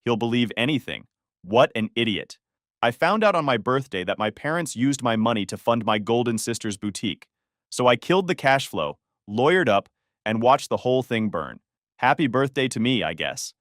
He'll believe anything. What an idiot. I found out on my birthday that my parents used my money to fund my Golden Sisters boutique. So I killed the cash flow, lawyered up, and watched the whole thing burn. Happy birthday to me, I guess.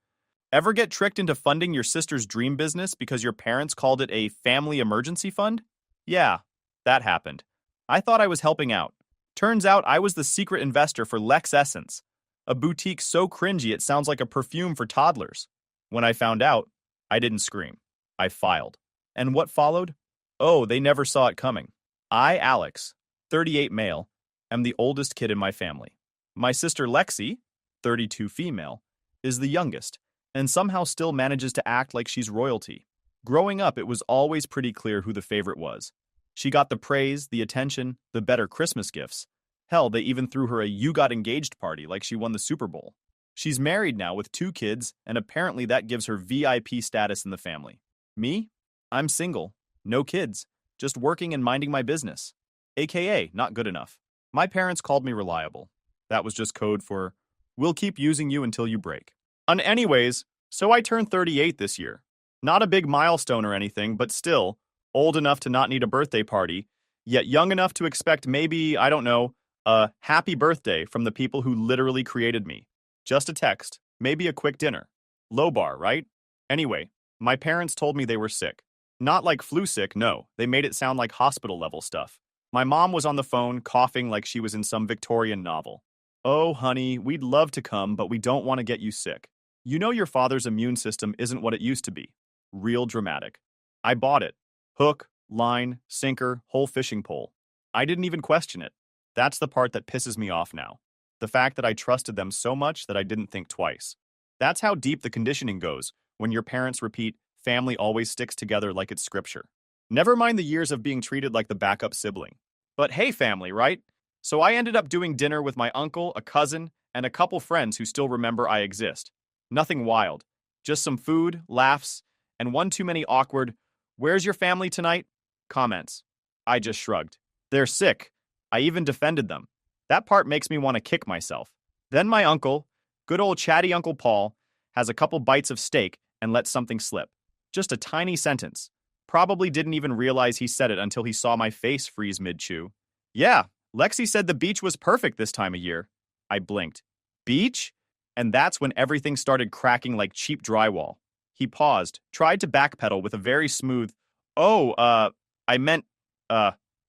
Ever get tricked into funding your sister's dream business because your parents called it a family emergency fund? Yeah, that happened. I thought I was helping out. Turns out I was the secret investor for Lex Essence, a boutique so cringy it sounds like a perfume for toddlers. When I found out, I didn't scream. I filed. And what followed? Oh, they never saw it coming. I, Alex, 38 male, am the oldest kid in my family. My sister Lexi, 32 female, is the youngest, and somehow still manages to act like she's royalty. Growing up, it was always pretty clear who the favorite was. She got the praise, the attention, the better Christmas gifts. Hell, they even threw her a "you got engaged" party like she won the Super Bowl. She's married now with 2 kids, and apparently that gives her VIP status in the family. Me? I'm single, no kids, just working and minding my business. AKA, not good enough. My parents called me reliable. That was just code for, we'll keep using you until you break. And anyways, so I turned 38 this year. Not a big milestone or anything, but still, old enough to not need a birthday party, yet young enough to expect maybe, I don't know, a happy birthday from the people who literally created me. Just a text, maybe a quick dinner. Low bar, right? Anyway, my parents told me they were sick. Not like flu sick, no. They made it sound like hospital level stuff. My mom was on the phone, coughing like she was in some Victorian novel. Oh, honey, we'd love to come, but we don't want to get you sick. You know your father's immune system isn't what it used to be. Real dramatic. I bought it. Hook, line, sinker, whole fishing pole. I didn't even question it. That's the part that pisses me off now. The fact that I trusted them so much that I didn't think twice. That's how deep the conditioning goes when your parents repeat, family always sticks together like it's scripture. Never mind the years of being treated like the backup sibling. But hey, family, right? So I ended up doing dinner with my uncle, a cousin, and a couple friends who still remember I exist. Nothing wild. Just some food, laughs, and one too many awkward, "Where's your family tonight?" comments. I just shrugged. They're sick. I even defended them. That part makes me want to kick myself. Then my uncle, good old chatty Uncle Paul, has a couple bites of steak and lets something slip. Just a tiny sentence. Probably didn't even realize he said it until he saw my face freeze mid-chew. Yeah, Lexi said the beach was perfect this time of year. I blinked. Beach? And that's when everything started cracking like cheap drywall. He paused, tried to backpedal with a very smooth, I meant,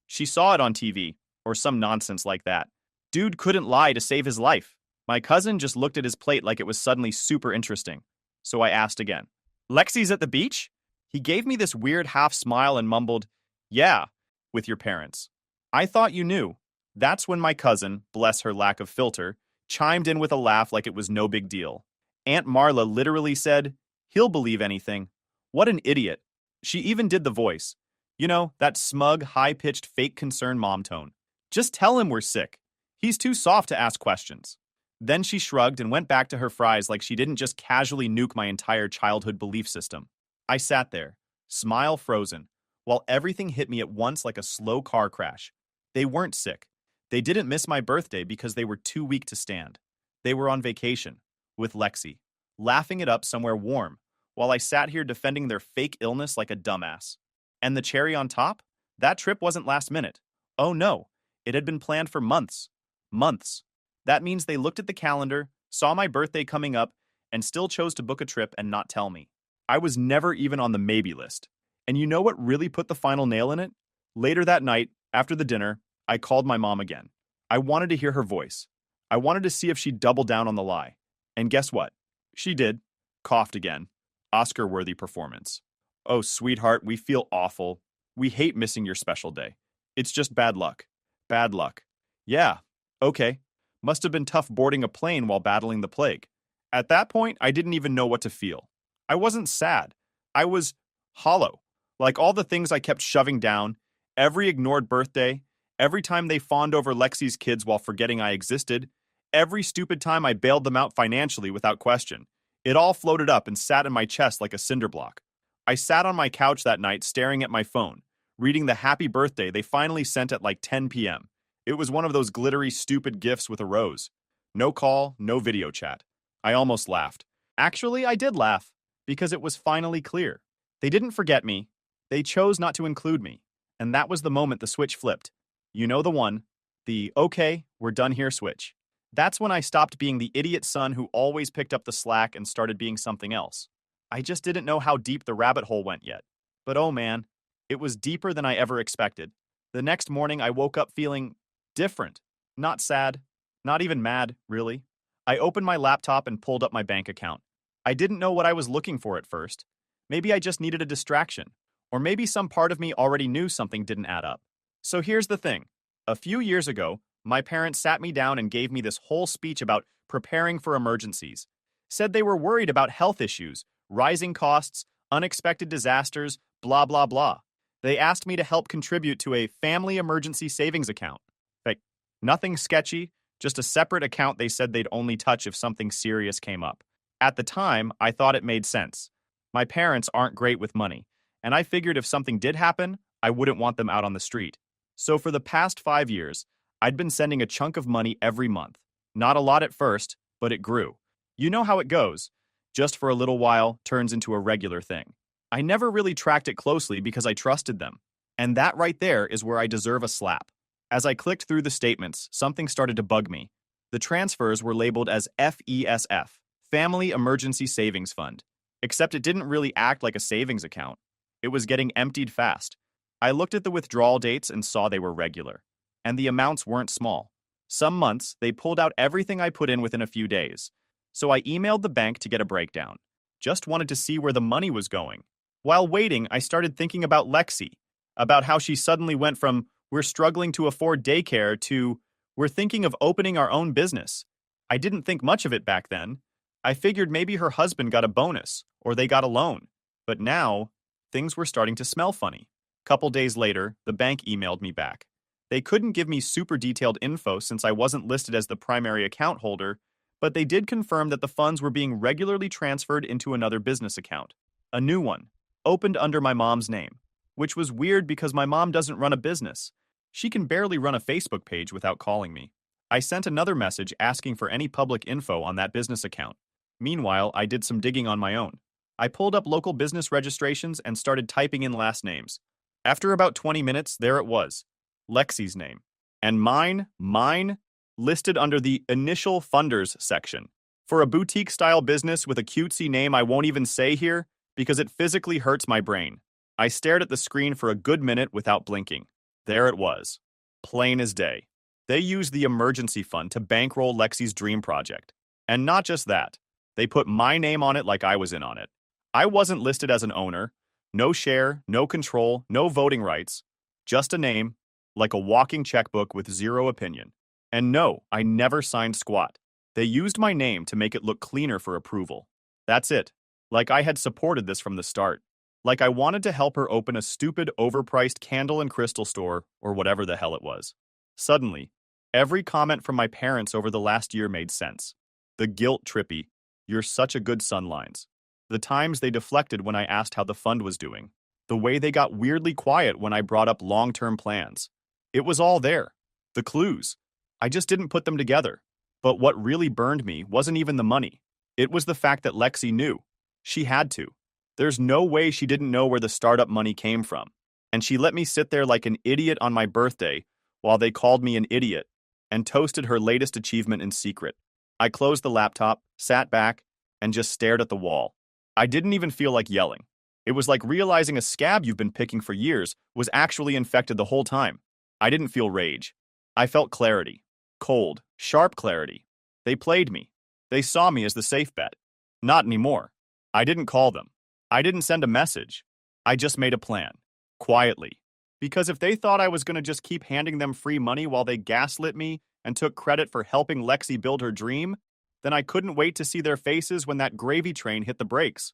she saw it on TV, or some nonsense like that. Dude couldn't lie to save his life. My cousin just looked at his plate like it was suddenly super interesting. So I asked again, Lexi's at the beach? He gave me this weird half smile and mumbled, yeah, with your parents. I thought you knew. That's when my cousin, bless her lack of filter, chimed in with a laugh like it was no big deal. Aunt Marla literally said, he'll believe anything. What an idiot. She even did the voice. You know, that smug, high-pitched fake concern mom tone. Just tell him we're sick. He's too soft to ask questions. Then she shrugged and went back to her fries like she didn't just casually nuke my entire childhood belief system. I sat there, smile frozen, while everything hit me at once like a slow car crash. They weren't sick. They didn't miss my birthday because they were too weak to stand. They were on vacation, with Lexi, laughing it up somewhere warm, while I sat here defending their fake illness like a dumbass. And the cherry on top? That trip wasn't last minute. Oh no, it had been planned for months. Months. That means they looked at the calendar, saw my birthday coming up, and still chose to book a trip and not tell me. I was never even on the maybe list. And you know what really put the final nail in it? Later that night, after the dinner, I called my mom again. I wanted to hear her voice. I wanted to see if she'd double down on the lie. And guess what? She did. Coughed again. Oscar-worthy performance. Oh, sweetheart, we feel awful. We hate missing your special day. It's just bad luck. Bad luck. Yeah, okay. Must have been tough boarding a plane while battling the plague. At that point, I didn't even know what to feel. I wasn't sad. I was hollow. Like all the things I kept shoving down, every ignored birthday, every time they fawned over Lexi's kids while forgetting I existed, every stupid time I bailed them out financially without question. It all floated up and sat in my chest like a cinder block. I sat on my couch that night staring at my phone, reading the happy birthday they finally sent at like 10 p.m. It was one of those glittery, stupid gifts with a rose. No call, no video chat. I almost laughed. Actually, I did laugh. because it was finally clear. They didn't forget me. They chose not to include me. And that was the moment the switch flipped. You know the one. The, okay, we're done here switch. That's when I stopped being the idiot son who always picked up the slack and started being something else. I just didn't know how deep the rabbit hole went yet. But oh man, it was deeper than I ever expected. The next morning, I woke up feeling different. Not sad, not even mad, really. I opened my laptop and pulled up my bank account. I didn't know what I was looking for at first. Maybe I just needed a distraction. Or maybe some part of me already knew something didn't add up. So here's the thing. A few years ago, my parents sat me down and gave me this whole speech about preparing for emergencies. Said they were worried about health issues, rising costs, unexpected disasters, blah, blah, blah. They asked me to help contribute to a family emergency savings account. Like, nothing sketchy, just a separate account they said they'd only touch if something serious came up. At the time, I thought it made sense. My parents aren't great with money, and I figured if something did happen, I wouldn't want them out on the street. So for the past 5 years, I'd been sending a chunk of money every month. Not a lot at first, but it grew. You know how it goes. Just for a little while turns into a regular thing. I never really tracked it closely because I trusted them. And that right there is where I deserve a slap. As I clicked through the statements, something started to bug me. The transfers were labeled as FESF, Family Emergency Savings Fund. Except it didn't really act like a savings account. It was getting emptied fast. I looked at the withdrawal dates and saw they were regular. And the amounts weren't small. Some months, they pulled out everything I put in within a few days. So I emailed the bank to get a breakdown. Just wanted to see where the money was going. While waiting, I started thinking about Lexi, about how she suddenly went from, we're struggling to afford daycare to, we're thinking of opening our own business. I didn't think much of it back then. I figured maybe her husband got a bonus, or they got a loan. But now, things were starting to smell funny. Couple days later, the bank emailed me back. They couldn't give me super detailed info since I wasn't listed as the primary account holder, but they did confirm that the funds were being regularly transferred into another business account. A new one, opened under my mom's name, which was weird because my mom doesn't run a business. She can barely run a Facebook page without calling me. I sent another message asking for any public info on that business account. Meanwhile, I did some digging on my own. I pulled up local business registrations and started typing in last names. After about 20 minutes, there it was, Lexi's name. And mine, listed under the Initial Funders section. For a boutique-style business with a cutesy name I won't even say here, because it physically hurts my brain. I stared at the screen for a good minute without blinking. There it was. Plain as day. They used the emergency fund to bankroll Lexi's dream project. And not just that. They put my name on it like I was in on it. I wasn't listed as an owner. No share, no control, no voting rights. Just a name, like a walking checkbook with zero opinion. And no, I never signed squat. They used my name to make it look cleaner for approval. That's it. Like I had supported this from the start. Like I wanted to help her open a stupid, overpriced candle and crystal store, or whatever the hell it was. Suddenly, every comment from my parents over the last year made sense. The guilt trippy, you're such a good son lines. The times they deflected when I asked how the fund was doing. The way they got weirdly quiet when I brought up long-term plans. It was all there. The clues. I just didn't put them together. But what really burned me wasn't even the money. It was the fact that Lexi knew. She had to. There's no way she didn't know where the startup money came from. And she let me sit there like an idiot on my birthday while they called me an idiot and toasted her latest achievement in secret. I closed the laptop, sat back, and just stared at the wall. I didn't even feel like yelling. It was like realizing a scab you've been picking for years was actually infected the whole time. I didn't feel rage. I felt clarity. Cold, sharp clarity. They played me. They saw me as the safe bet. Not anymore. I didn't call them. I didn't send a message. I just made a plan. Quietly. Because if they thought I was going to just keep handing them free money while they gaslit me and took credit for helping Lexi build her dream, then I couldn't wait to see their faces when that gravy train hit the brakes.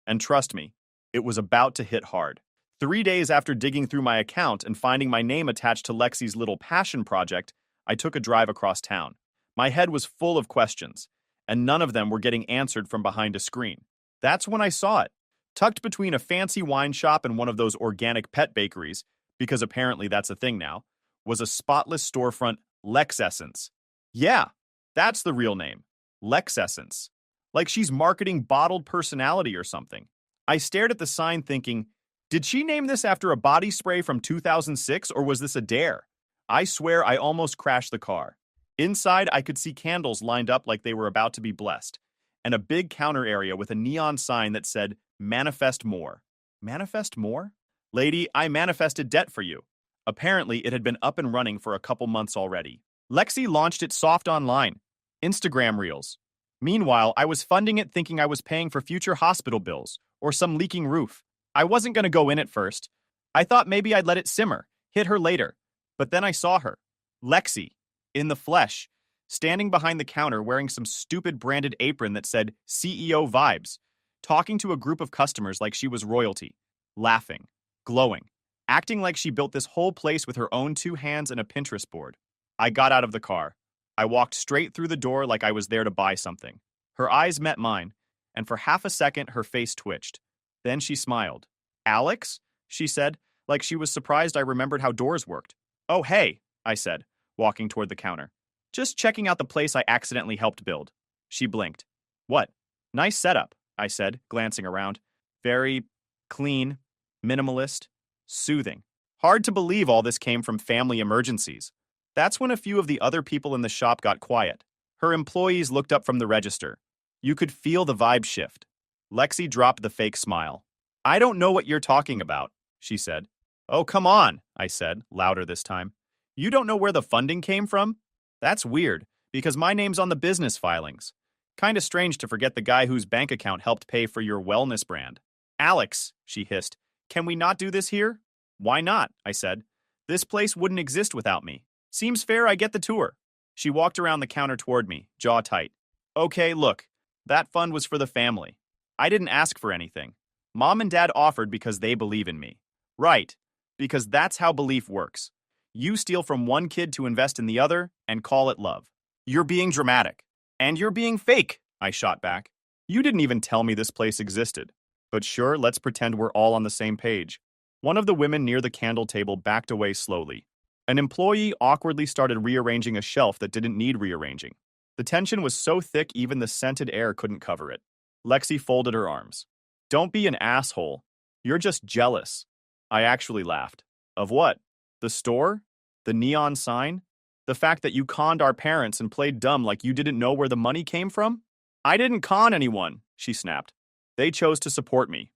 And trust me, it was about to hit hard. 3 days after digging through my account and finding my name attached to Lexi's little passion project, I took a drive across town. My head was full of questions, and none of them were getting answered from behind a screen. That's when I saw it. Tucked between a fancy wine shop and one of those organic pet bakeries, because apparently that's a thing now, was a spotless storefront, Lexessence. Yeah, that's the real name. Lexessence. like she's marketing bottled personality or something. I stared at the sign thinking, did she name this after a body spray from 2006 or was this a dare? I swear I almost crashed the car. Inside, I could see candles lined up like they were about to be blessed, and a big counter area with a neon sign that said, Manifest More. Manifest more? Lady, I manifested debt for you. Apparently, it had been up and running for a couple months already. Lexi launched it soft online. Instagram Reels. Meanwhile, I was funding it thinking I was paying for future hospital bills or some leaking roof. I wasn't going to go in at first. I thought maybe I'd let it simmer, hit her later. But then I saw her. Lexi, in the flesh, standing behind the counter wearing some stupid branded apron that said CEO Vibes, talking to a group of customers like she was royalty, laughing, glowing, acting like she built this whole place with her own 2 hands and a Pinterest board. I got out of the car. I walked straight through the door like I was there to buy something. Her eyes met mine, and for half a second her face twitched. Then she smiled. Alex? She said, like she was surprised I remembered how doors worked. Oh, hey, I said, walking toward the counter. Just checking out the place I accidentally helped build. She blinked. What? Nice setup, I said, glancing around. Very clean, minimalist, soothing. Hard to believe all this came from family emergencies. That's when a few of the other people in the shop got quiet. Her employees looked up from the register. You could feel the vibe shift. Lexi dropped the fake smile. I don't know what you're talking about, she said. Oh, come on, I said, louder this time. You don't know where the funding came from? That's weird, because my name's on the business filings. Kinda strange to forget the guy whose bank account helped pay for your wellness brand. Alex, she hissed, can we not do this here? Why not? I said. This place wouldn't exist without me. Seems fair I get the tour. She walked around the counter toward me, jaw tight. Okay, look, that fund was for the family. I didn't ask for anything. Mom and Dad offered because they believe in me. Right, because that's how belief works. You steal from one kid to invest in the other and call it love. You're being dramatic. And you're being fake, I shot back. You didn't even tell me this place existed. But sure, let's pretend we're all on the same page. One of the women near the candle table backed away slowly. An employee awkwardly started rearranging a shelf that didn't need rearranging. The tension was so thick even the scented air couldn't cover it. Lexi folded her arms. Don't be an asshole. You're just jealous. I actually laughed. Of what? The store? The neon sign? The fact that you conned our parents and played dumb like you didn't know where the money came from? I didn't con anyone, she snapped. They chose to support me.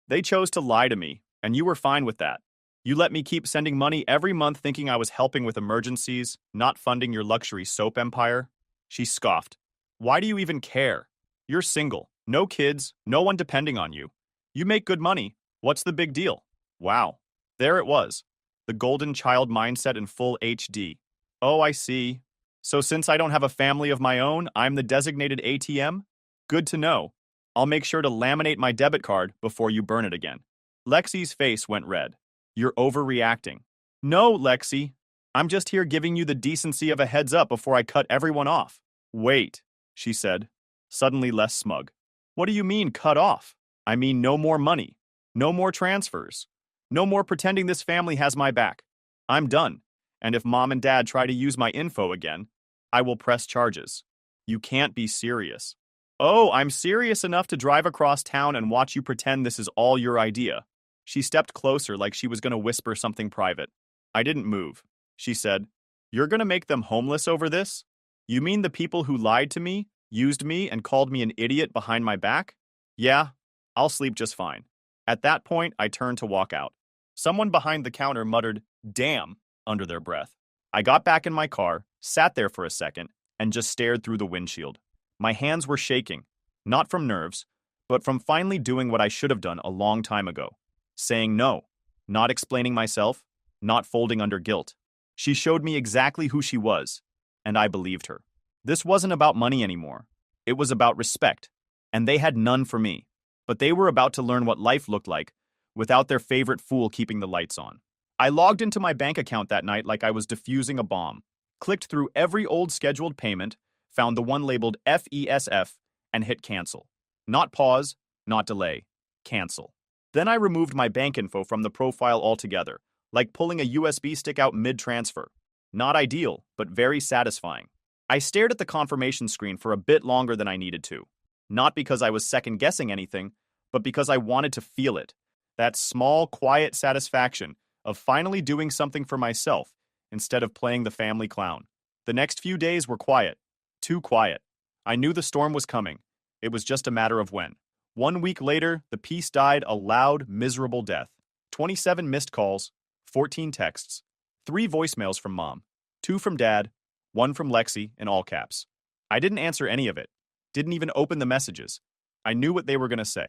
They chose to lie to me, and you were fine with that. You let me keep sending money every month thinking I was helping with emergencies, not funding your luxury soap empire. She scoffed. Why do you even care? You're single, no kids, no one depending on you. You make good money. What's the big deal? Wow. There it was. The golden child mindset in full HD. Oh, I see. So since I don't have a family of my own, I'm the designated ATM? Good to know. I'll make sure to laminate my debit card before you burn it again. Lexi's face went red. You're overreacting. No, Lexi. I'm just here giving you the decency of a heads up before I cut everyone off. Wait, she said, suddenly less smug. What do you mean, cut off? I mean no more money. No more transfers. No more pretending this family has my back. I'm done. And if Mom and Dad try to use my info again, I will press charges. You can't be serious. Oh, I'm serious enough to drive across town and watch you pretend this is all your idea. She stepped closer like she was going to whisper something private. I didn't move. She said, You're going to make them homeless over this? You mean the people who lied to me, used me, and called me an idiot behind my back? Yeah, I'll sleep just fine. At that point, I turned to walk out. Someone behind the counter muttered, damn, under their breath. I got back in my car, sat there for a second, and just stared through the windshield. My hands were shaking, not from nerves, but from finally doing what I should have done a long time ago. Saying no, not explaining myself, not folding under guilt. She showed me exactly who she was, and I believed her. This wasn't about money anymore. It was about respect, and they had none for me. But they were about to learn what life looked like without their favorite fool keeping the lights on. I logged into my bank account that night like I was defusing a bomb, clicked through every old scheduled payment, found the one labeled FESF, and hit cancel. Not pause, not delay, cancel. Then I removed my bank info from the profile altogether, like pulling a USB stick out mid-transfer. Not ideal, but very satisfying. I stared at the confirmation screen for a bit longer than I needed to. Not because I was second-guessing anything, but because I wanted to feel it. That small, quiet satisfaction of finally doing something for myself instead of playing the family clown. The next few days were quiet. Too quiet. I knew the storm was coming. It was just a matter of when. 1 week later, the peace died a loud, miserable death. 27 missed calls, 14 texts, 3 voicemails from Mom, 2 from Dad, 1 from Lexi in all caps. I didn't answer any of it. Didn't even open the messages. I knew what they were going to say.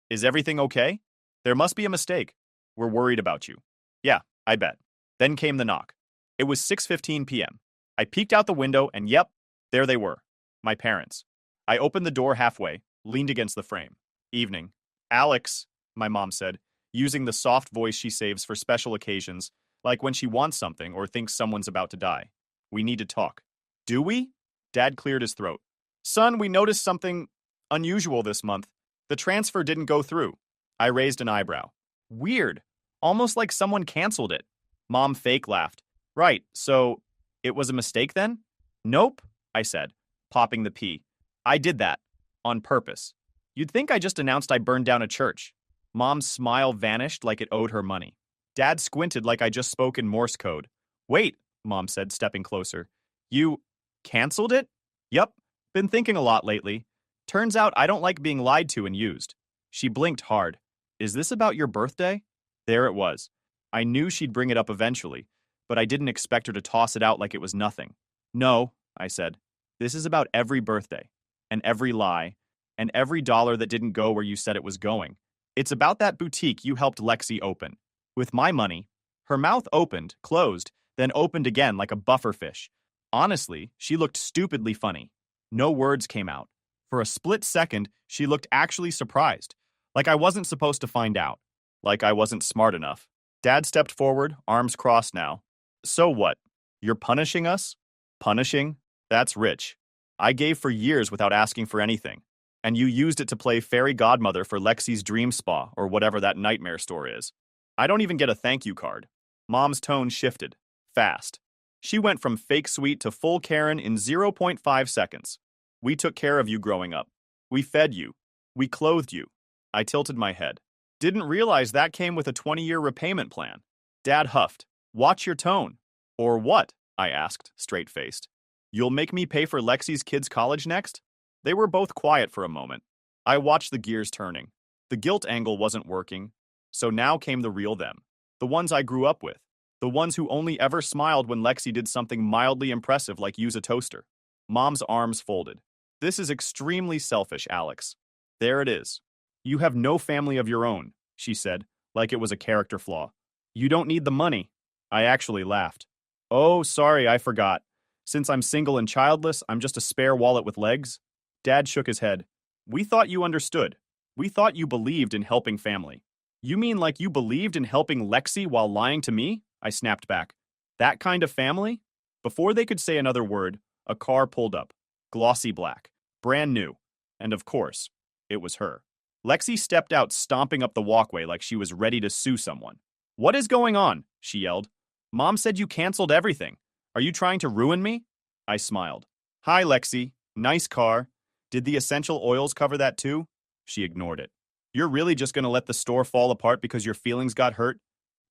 Is everything okay? There must be a mistake. We're worried about you. Yeah, I bet. Then came the knock. It was 6:15 p.m. I peeked out the window and yep, there they were. My parents. I opened the door halfway, leaned against the frame. Evening. Alex, my mom said, using the soft voice she saves for special occasions, like when she wants something or thinks someone's about to die. We need to talk. Do we? Dad cleared his throat. Son, we noticed something unusual this month. The transfer didn't go through. I raised an eyebrow. Weird. Almost like someone canceled it. Mom fake laughed. Right, so it was a mistake then? Nope, I said, popping the P. I did that. On purpose. You'd think I just announced I burned down a church. Mom's smile vanished like it owed her money. Dad squinted like I just spoke in Morse code. Wait, Mom said, stepping closer. You canceled it? Yup, been thinking a lot lately. Turns out I don't like being lied to and used. She blinked hard. Is this about your birthday? There it was. I knew she'd bring it up eventually, but I didn't expect her to toss it out like it was nothing. No, I said. This is about every birthday, and every lie, and every dollar that didn't go where you said it was going. It's about that boutique you helped Lexi open. With my money. Her mouth opened, closed, then opened again like a buffer fish. Honestly, she looked stupidly funny. No words came out. For a split second, she looked actually surprised. Like I wasn't supposed to find out. Like I wasn't smart enough. Dad stepped forward, arms crossed now. So what? You're punishing us? Punishing? That's rich. I gave for years without asking for anything. And you used it to play fairy godmother for Lexi's dream spa or whatever that nightmare store is. I don't even get a thank you card. Mom's tone shifted. Fast. She went from fake sweet to full Karen in 0.5 seconds. We took care of you growing up. We fed you. We clothed you. I tilted my head. Didn't realize that came with a 20-year repayment plan. Dad huffed. Watch your tone. Or what? I asked, straight-faced. You'll make me pay for Lexi's kids' college next? They were both quiet for a moment. I watched the gears turning. The guilt angle wasn't working. So now came the real them. The ones I grew up with. The ones who only ever smiled when Lexi did something mildly impressive like use a toaster. Mom's arms folded. This is extremely selfish, Alex. There it is. You have no family of your own, she said, like it was a character flaw. You don't need the money. I actually laughed. Oh, sorry, I forgot. Since I'm single and childless, I'm just a spare wallet with legs? Dad shook his head. We thought you understood. We thought you believed in helping family. You mean like you believed in helping Lexi while lying to me? I snapped back. That kind of family? Before they could say another word, a car pulled up. Glossy black. Brand new. And of course, it was her. Lexi stepped out, stomping up the walkway like she was ready to sue someone. What is going on? She yelled. Mom said you canceled everything. Are you trying to ruin me? I smiled. Hi, Lexi. Nice car. Did the essential oils cover that too? She ignored it. You're really just going to let the store fall apart because your feelings got hurt?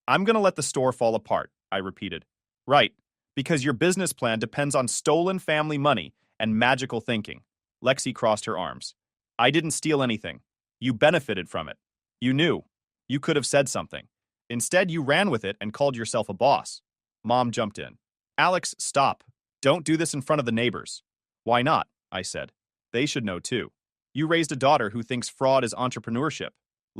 I'm going to let the store fall apart, I repeated. Right, because your business plan depends on stolen family money and magical thinking. Lexi crossed her arms. I didn't steal anything. You benefited from it. You knew. You could have said something. Instead, you ran with it and called yourself a boss. Mom jumped in. Alex, stop. Don't do this in front of the neighbors. Why not? I said. They should know too. You raised a daughter who thinks fraud is entrepreneurship.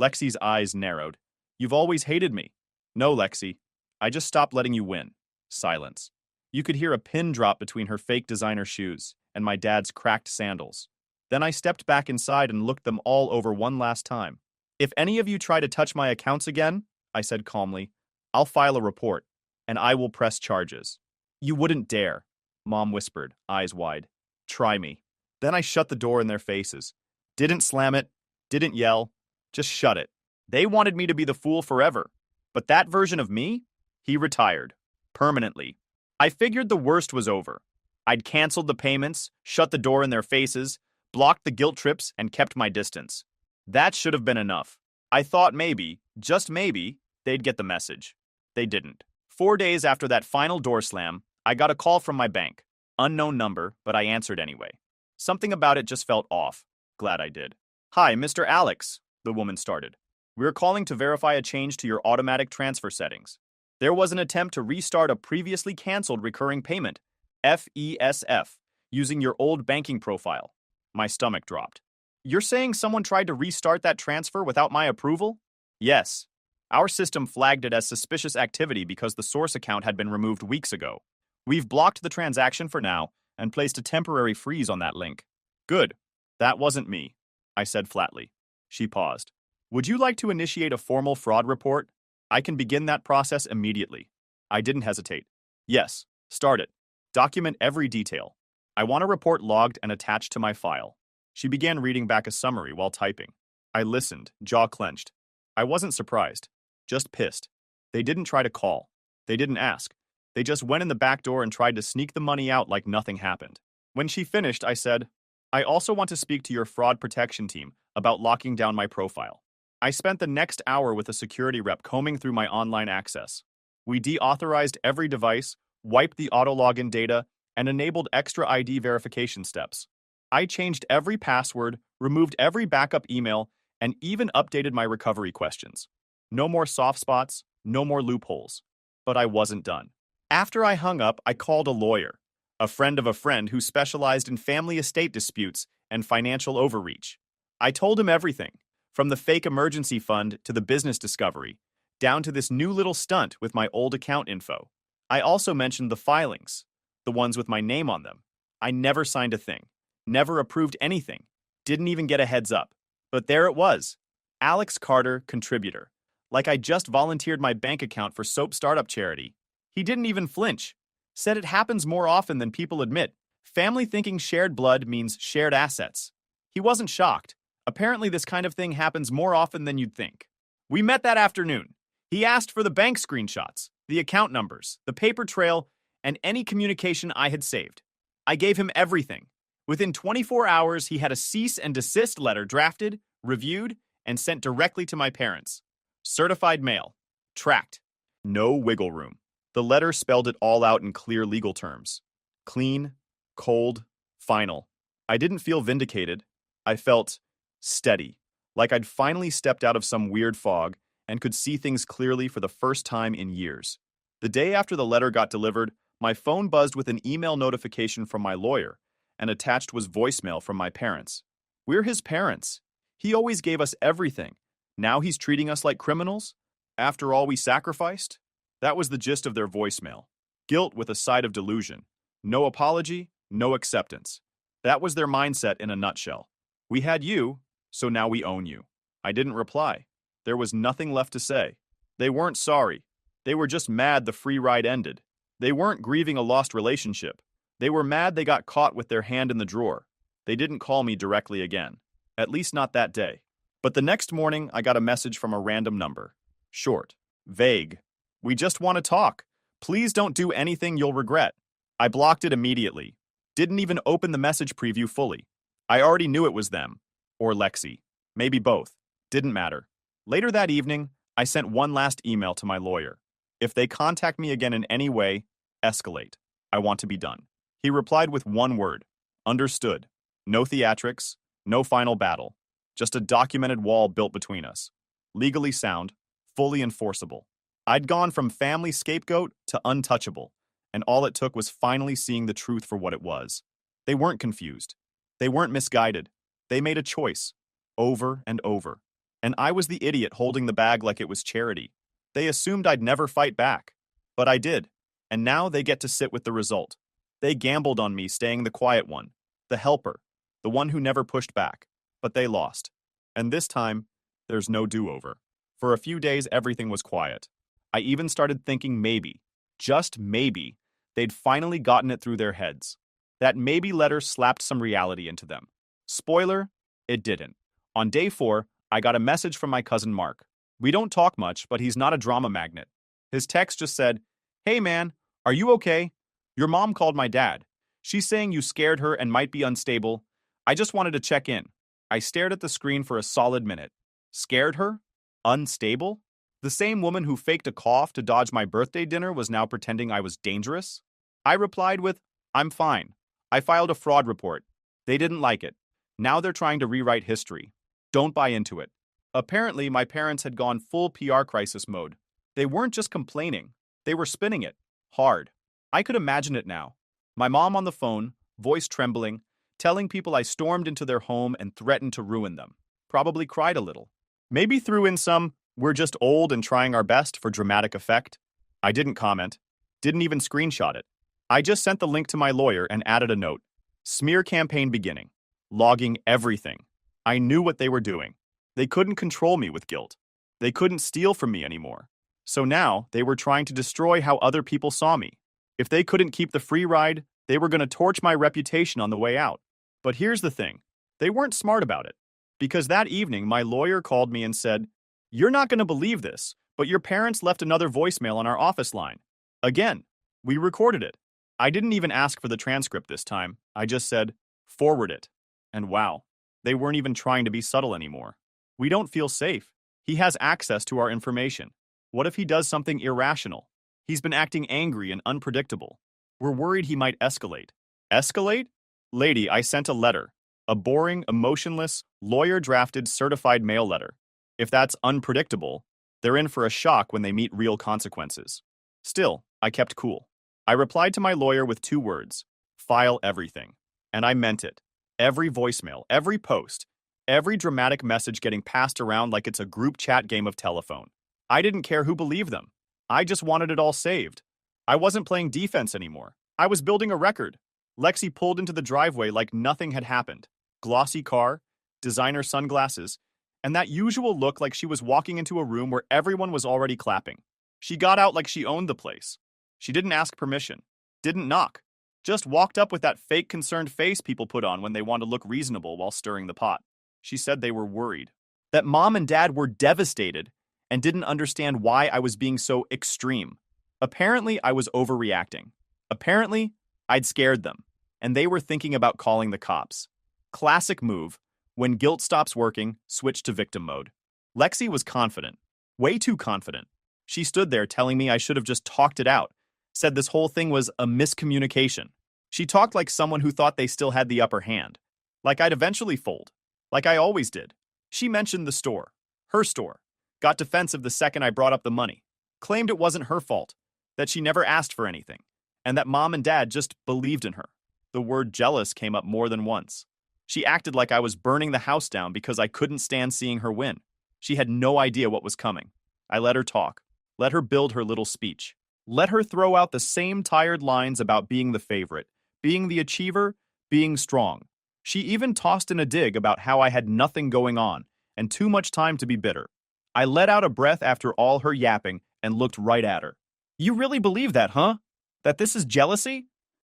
Lexi's eyes narrowed. You've always hated me. No, Lexi. I just stopped letting you win. Silence. You could hear a pin drop between her fake designer shoes and my dad's cracked sandals. Then I stepped back inside and looked them all over one last time. If any of you try to touch my accounts again, I said calmly, I'll file a report, and I will press charges. You wouldn't dare, Mom whispered, eyes wide. Try me. Then I shut the door in their faces. Didn't slam it, didn't yell, just shut it. They wanted me to be the fool forever. But that version of me? He retired. Permanently. I figured the worst was over. I'd canceled the payments, shut the door in their faces, blocked the guilt trips, and kept my distance. That should have been enough. I thought maybe, just maybe, they'd get the message. They didn't. 4 days after that final door slam, I got a call from my bank. Unknown number, but I answered anyway. Something about it just felt off. Glad I did. "Hi, Mr. Alex," the woman started. "We're calling to verify a change to your automatic transfer settings. There was an attempt to restart a previously canceled recurring payment, FESF, using your old banking profile." My stomach dropped. "You're saying someone tried to restart that transfer without my approval?" "Yes. Our system flagged it as suspicious activity because the source account had been removed weeks ago. We've blocked the transaction for now and placed a temporary freeze on that link." "Good. That wasn't me," I said flatly. She paused. "Would you like to initiate a formal fraud report? I can begin that process immediately." I didn't hesitate. "Yes, start it. Document every detail. I want a report logged and attached to my file." She began reading back a summary while typing. I listened, jaw clenched. I wasn't surprised, just pissed. They didn't try to call. They didn't ask. They just went in the back door and tried to sneak the money out like nothing happened. When she finished, I said, "I also want to speak to your fraud protection team about locking down my profile." I spent the next hour with a security rep combing through my online access. We deauthorized every device, wiped the auto login data, and enabled extra ID verification steps. I changed every password, removed every backup email, and even updated my recovery questions. No more soft spots, no more loopholes. But I wasn't done. After I hung up, I called a lawyer, a friend of a friend who specialized in family estate disputes and financial overreach. I told him everything, from the fake emergency fund to the business discovery, down to this new little stunt with my old account info. I also mentioned the filings, the ones with my name on them. I never signed a thing, never approved anything, didn't even get a heads up. But there it was, Alex Carter, contributor. Like I just volunteered my bank account for Soap Startup Charity. He didn't even flinch. Said it happens more often than people admit. Family thinking shared blood means shared assets. He wasn't shocked. Apparently this kind of thing happens more often than you'd think. We met that afternoon. He asked for the bank screenshots, the account numbers, the paper trail, and any communication I had saved. I gave him everything. Within 24 hours, he had a cease and desist letter drafted, reviewed, and sent directly to my parents. Certified mail. Tracked. No wiggle room. The letter spelled it all out in clear legal terms. Clean, cold, final. I didn't feel vindicated. I felt steady, like I'd finally stepped out of some weird fog and could see things clearly for the first time in years. The day after the letter got delivered, my phone buzzed with an email notification from my lawyer, and attached was voicemail from my parents. We're his parents. He always gave us everything. Now he's treating us like criminals? After all we sacrificed? That was the gist of their voicemail. Guilt with a side of delusion. No apology, no acceptance. That was their mindset in a nutshell. We had you, so now we own you. I didn't reply. There was nothing left to say. They weren't sorry. They were just mad the free ride ended. They weren't grieving a lost relationship. They were mad they got caught with their hand in the drawer. They didn't call me directly again. At least not that day. But the next morning, I got a message from a random number. Short. Vague. "We just want to talk. Please don't do anything you'll regret." I blocked it immediately. Didn't even open the message preview fully. I already knew it was them. Or Lexi. Maybe both. Didn't matter. Later that evening, I sent one last email to my lawyer. If they contact me again in any way, escalate. I want to be done. He replied with one word. Understood. No theatrics, no final battle. Just a documented wall built between us. Legally sound, fully enforceable. I'd gone from family scapegoat to untouchable, and all it took was finally seeing the truth for what it was. They weren't confused. They weren't misguided. They made a choice, over and over. And I was the idiot holding the bag like it was charity. They assumed I'd never fight back. But I did, and now they get to sit with the result. They gambled on me staying the quiet one, the helper, the one who never pushed back. But they lost. And this time, there's no do-over. For a few days, everything was quiet. I even started thinking maybe, just maybe, they'd finally gotten it through their heads. That maybe letter slapped some reality into them. Spoiler, it didn't. On day 4, I got a message from my cousin Mark. We don't talk much, but he's not a drama magnet. His text just said, "Hey man, are you okay? Your mom called my dad. She's saying you scared her and might be unstable. I just wanted to check in. I stared at the screen for a solid minute. Scared her? Unstable? The same woman who faked a cough to dodge my birthday dinner was now pretending I was dangerous? I replied with, I'm fine. I filed a fraud report. They didn't like it. Now they're trying to rewrite history. Don't buy into it. Apparently, my parents had gone full PR crisis mode. They weren't just complaining. They were spinning it. Hard. I could imagine it now. My mom on the phone, voice trembling, telling people I stormed into their home and threatened to ruin them. Probably cried a little. Maybe threw in some, we're just old and trying our best for dramatic effect. I didn't comment. Didn't even screenshot it. I just sent the link to my lawyer and added a note. Smear campaign beginning. Logging everything. I knew what they were doing. They couldn't control me with guilt. They couldn't steal from me anymore. So now they were trying to destroy how other people saw me. If they couldn't keep the free ride, they were going to torch my reputation on the way out. But here's the thing. They weren't smart about it. Because that evening, my lawyer called me and said, "You're not going to believe this, but your parents left another voicemail on our office line. Again, we recorded it." I didn't even ask for the transcript this time. I just said, "Forward it." And wow, they weren't even trying to be subtle anymore. We don't feel safe. He has access to our information. What if he does something irrational? He's been acting angry and unpredictable. We're worried he might escalate. Escalate? Lady, I sent a letter. A boring, emotionless, lawyer-drafted certified mail letter. If that's unpredictable, they're in for a shock when they meet real consequences. Still, I kept cool. I replied to my lawyer with 2 words. File everything. And I meant it. Every voicemail, every post, every dramatic message getting passed around like it's a group chat game of telephone. I didn't care who believed them. I just wanted it all saved. I wasn't playing defense anymore. I was building a record. Lexi pulled into the driveway like nothing had happened. Glossy car, designer sunglasses, and that usual look like she was walking into a room where everyone was already clapping. She got out like she owned the place. She didn't ask permission. Didn't knock. Just walked up with that fake concerned face people put on when they want to look reasonable while stirring the pot. She said they were worried. That mom and dad were devastated and didn't understand why I was being so extreme. Apparently, I was overreacting. Apparently, I'd scared them, and they were thinking about calling the cops. Classic move. When guilt stops working, switch to victim mode. Lexi was confident. Way too confident. She stood there telling me I should have just talked it out. Said this whole thing was a miscommunication. She talked like someone who thought they still had the upper hand. Like I'd eventually fold. Like I always did. She mentioned the store. Her store. Got defensive the second I brought up the money. Claimed it wasn't her fault. That she never asked for anything. And that mom and dad just believed in her. The word jealous came up more than once. She acted like I was burning the house down because I couldn't stand seeing her win. She had no idea what was coming. I let her talk. Let her build her little speech. Let her throw out the same tired lines about being the favorite, being the achiever, being strong. She even tossed in a dig about how I had nothing going on and too much time to be bitter. I let out a breath after all her yapping and looked right at her. You really believe that, huh? That this is jealousy?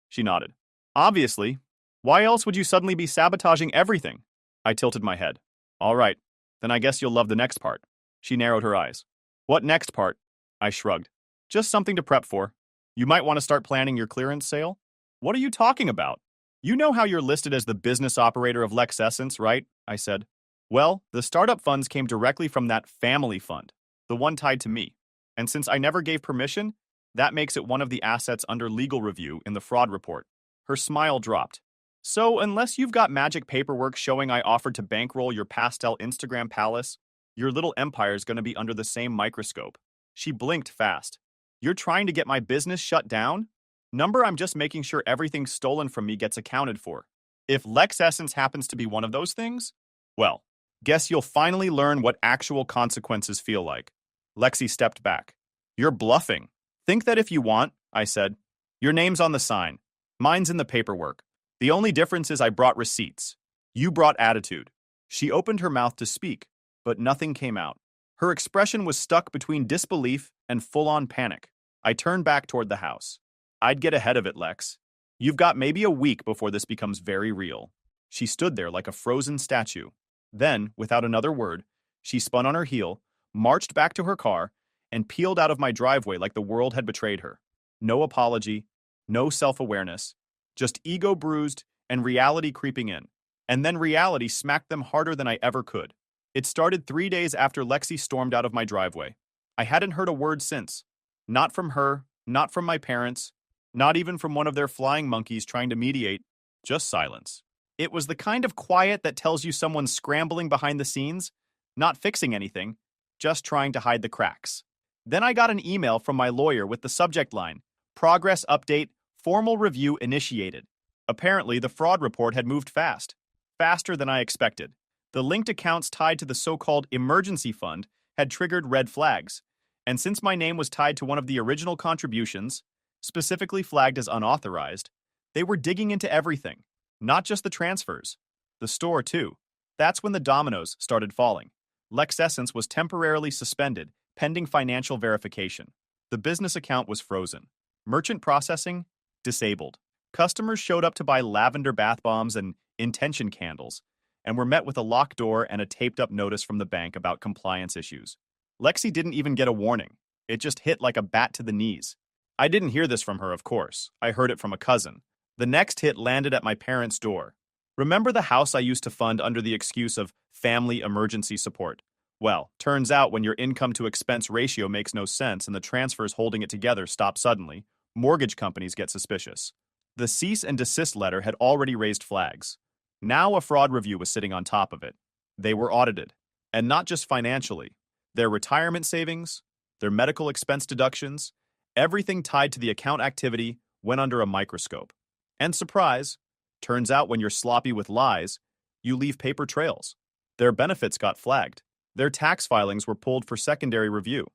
She nodded. Obviously. Why else would you suddenly be sabotaging everything? I tilted my head. All right, then I guess you'll love the next part. She narrowed her eyes. What next part? I shrugged. Just something to prep for. You might want to start planning your clearance sale. What are you talking about? You know how you're listed as the business operator of Lex Essence, right? I said. Well, the startup funds came directly from that family fund, the one tied to me. And since I never gave permission, that makes it one of the assets under legal review in the fraud report. Her smile dropped. So, unless you've got magic paperwork showing I offered to bankroll your pastel Instagram palace, your little empire's gonna be under the same microscope. She blinked fast. You're trying to get my business shut down? Number, I'm just making sure everything stolen from me gets accounted for. If Lex Essence happens to be one of those things, well, guess you'll finally learn what actual consequences feel like. Lexi stepped back. You're bluffing. Think that if you want, I said. Your name's on the sign. Mine's in the paperwork. The only difference is I brought receipts. You brought attitude. She opened her mouth to speak, but nothing came out. Her expression was stuck between disbelief and full-on panic. I turned back toward the house. I'd get ahead of it, Lex. You've got maybe a week before this becomes very real. She stood there like a frozen statue. Then, without another word, she spun on her heel, marched back to her car, and peeled out of my driveway like the world had betrayed her. No apology, no self-awareness, just ego bruised and reality creeping in. And then reality smacked them harder than I ever could. It started 3 days after Lexi stormed out of my driveway. I hadn't heard a word since. Not from her, not from my parents, not even from one of their flying monkeys trying to mediate, just silence. It was the kind of quiet that tells you someone's scrambling behind the scenes, not fixing anything, just trying to hide the cracks. Then I got an email from my lawyer with the subject line, Progress Update, Formal Review Initiated. Apparently, the fraud report had moved fast, faster than I expected. The linked accounts tied to the so-called emergency fund had triggered red flags, and since my name was tied to one of the original contributions, specifically flagged as unauthorized, they were digging into everything, not just the transfers, the store too. That's when the dominoes started falling. Lexessence was temporarily suspended, pending financial verification. The business account was frozen. Merchant processing, disabled. Customers showed up to buy lavender bath bombs and intention candles, and were met with a locked door and a taped-up notice from the bank about compliance issues. Lexi didn't even get a warning. It just hit like a bat to the knees. I didn't hear this from her, of course. I heard it from a cousin. The next hit landed at my parents' door. Remember the house I used to fund under the excuse of family emergency support? Well, turns out when your income to expense ratio makes no sense and the transfers holding it together stop suddenly, mortgage companies get suspicious. The cease and desist letter had already raised flags. Now a fraud review was sitting on top of it. They were audited. And not just financially. Their retirement savings, their medical expense deductions, everything tied to the account activity went under a microscope. And surprise, turns out when you're sloppy with lies, you leave paper trails. Their benefits got flagged. Their tax filings were pulled for secondary review.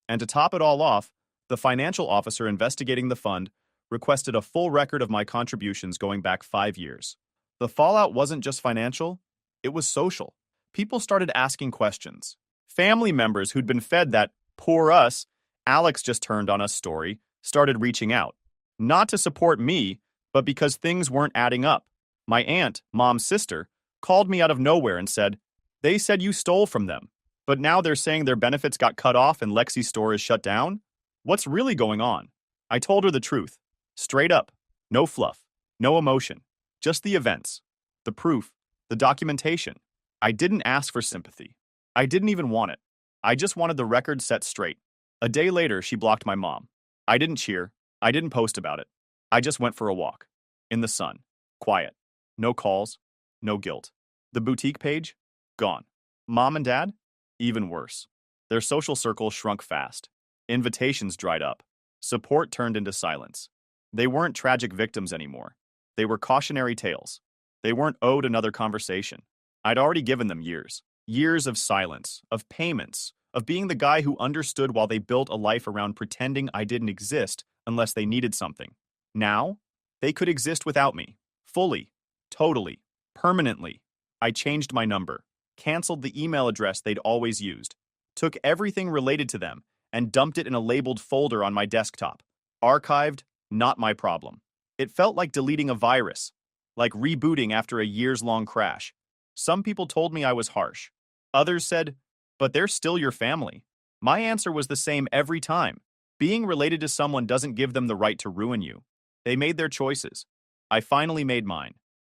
And to top it all off, the financial officer investigating the fund requested a full record of my contributions going back 5 years. The fallout wasn't just financial, it was social. People started asking questions. Family members who'd been fed that, poor us, Alex just turned on us story, started reaching out. Not to support me, but because things weren't adding up. My aunt, mom's sister, called me out of nowhere and said, "They said you stole from them, but now they're saying their benefits got cut off and Lexi's store is shut down? What's really going on?" I told her the truth. Straight up. No fluff. No emotion. Just the events. The proof. The documentation. I didn't ask for sympathy. I didn't even want it. I just wanted the record set straight. A day later, she blocked my mom. I didn't cheer. I didn't post about it. I just went for a walk. In the sun. Quiet. No calls. No guilt. The boutique page? Gone. Mom and dad? Even worse. Their social circle shrunk fast. Invitations dried up. Support turned into silence. They weren't tragic victims anymore. They were cautionary tales. They weren't owed another conversation. I'd already given them years. Years of silence, of payments, of being the guy who understood while they built a life around pretending I didn't exist unless they needed something. Now, they could exist without me. Fully. Totally. Permanently. I changed my number. Canceled the email address they'd always used. Took everything related to them and dumped it in a labeled folder on my desktop. Archived, not my problem. It felt like deleting a virus. Like rebooting after a years-long crash. Some people told me I was harsh. Others said, "But they're still your family." My answer was the same every time. Being related to someone doesn't give them the right to ruin you. They made their choices. I finally made mine.